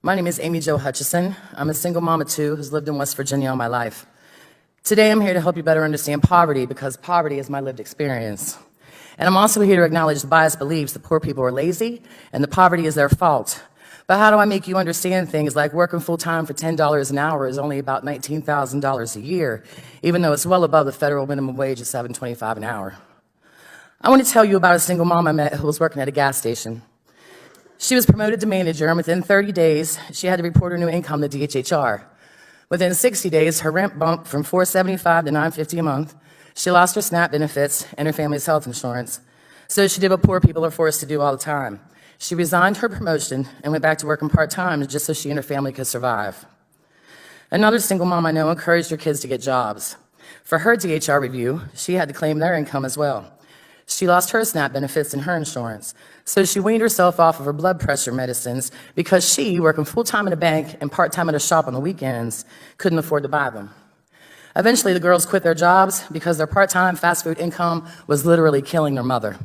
My name is Amy Jo Hutchison. I'm a single mom of two who's lived in West Virginia all my life. Today I'm here to help you better understand poverty because poverty is my lived experience. And I'm also here to acknowledge the biased beliefs that poor people are lazy and that poverty is their fault. But how do I make you understand things like working full-time for $10 an hour is only about $19,000 a year, even though it's well above the federal minimum wage of $7.25 an hour? I want to tell you about a single mom I met who was working at a gas station. She was promoted to manager, and within 30 days, she had to report her new income to DHHR. Within 60 days, her rent bumped from $475 to $950 a month. She lost her SNAP benefits and her family's health insurance. So she did what poor people are forced to do all the time. She resigned her promotion and went back to working part-time just so she and her family could survive. Another single mom I know encouraged her kids to get jobs. For her DHR review, she had to claim their income as well. She lost her SNAP benefits and her insurance, so she weaned herself off of her blood pressure medicines because she, working full-time in a bank and part-time at a shop on the weekends, couldn't afford to buy them. Eventually, the girls quit their jobs because their part-time fast food income was literally killing their mother.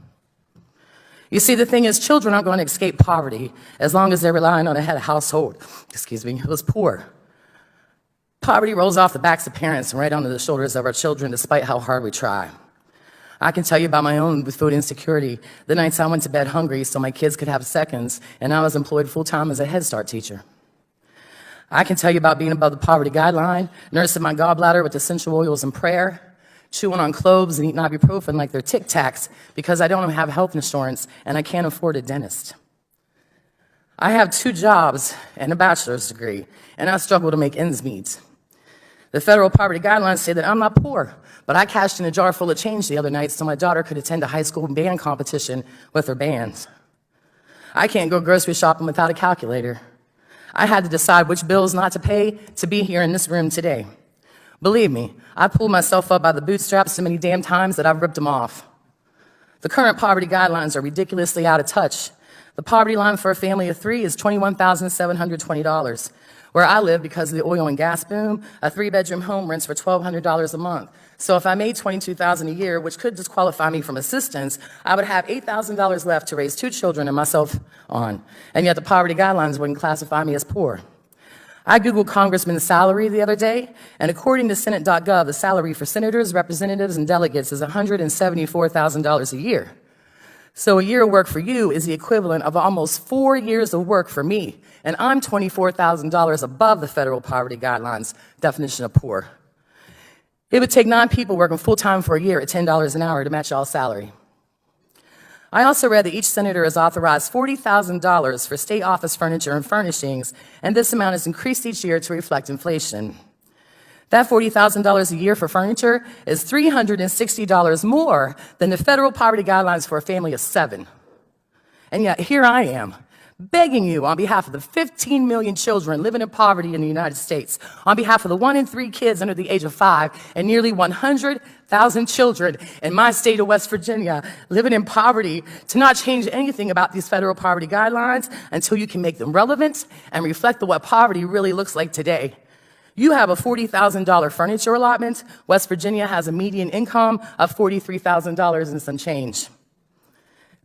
You see, the thing is, children aren't going to escape poverty as long as they're relying on a head of household, who is poor. Poverty rolls off the backs of parents and right onto the shoulders of our children despite how hard we try. I can tell you about my own with food insecurity. The nights I went to bed hungry so my kids could have seconds, and I was employed full-time as a Head Start teacher. I can tell you about being above the poverty guideline, nursing my gallbladder with essential oils and prayer, chewing on cloves and eating ibuprofen like they're Tic Tacs because I don't have health insurance and I can't afford a dentist. I have 2 jobs and a bachelor's degree, and I struggle to make ends meet. The federal poverty guidelines say that I'm not poor, but I cashed in a jar full of change the other night so my daughter could attend a high school band competition with her bands. I can't go grocery shopping without a calculator. I had to decide which bills not to pay to be here in this room today. Believe me, I pulled myself up by the bootstraps so many damn times that I've ripped them off. The current poverty guidelines are ridiculously out of touch. The poverty line for a family of 3 is $21,720. Where I live, because of the oil and gas boom, a 3-bedroom home rents for $1,200 a month. So if I made $22,000 a year, which could disqualify me from assistance, I would have $8,000 left to raise 2 children and myself on. And yet the poverty guidelines wouldn't classify me as poor. I Googled congressman's salary the other day, and according to Senate.gov, the salary for senators, representatives, and delegates is $174,000 a year. So a year of work for you is the equivalent of almost 4 years of work for me, and I'm $24,000 above the federal poverty guidelines definition of poor. It would take 9 people working full-time for a year at $10 an hour to match y'all's salary. I also read that each senator has authorized $40,000 for state office furniture and furnishings, and this amount is increased each year to reflect inflation. That $40,000 a year for furniture is $360 more than the federal poverty guidelines for a family of 7. And yet here I am, begging you on behalf of the 15 million children living in poverty in the United States, on behalf of the 1 in 3 kids under the age of 5, and nearly 100,000 children in my state of West Virginia living in poverty, to not change anything about these federal poverty guidelines until you can make them relevant and reflect what poverty really looks like today. You have a $40,000 furniture allotment. West Virginia has a median income of $43,000 and some change.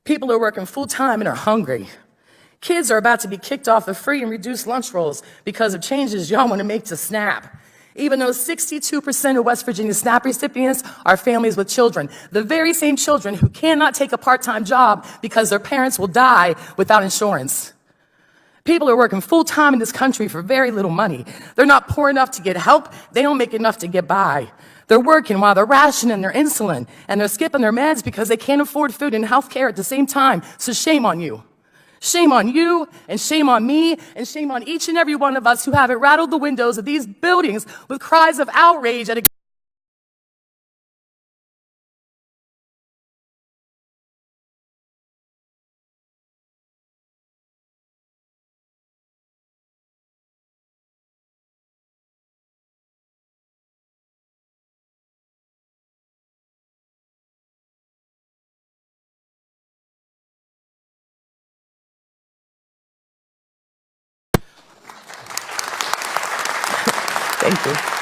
People are working full-time and are hungry. Kids are about to be kicked off of free and reduced lunch rolls because of changes y'all want to make to SNAP. Even though 62% of West Virginia SNAP recipients are families with children, the very same children who cannot take a part-time job because their parents will die without insurance. People are working full-time in this country for very little money. They're not poor enough to get help. They don't make enough to get by. They're working while they're rationing their insulin, and they're skipping their meds because they can't afford food and health care at the same time. So shame on you. Shame on you, and shame on me, and shame on each and every one of us who haven't rattled the windows of these buildings with cries of outrage at a Thank you.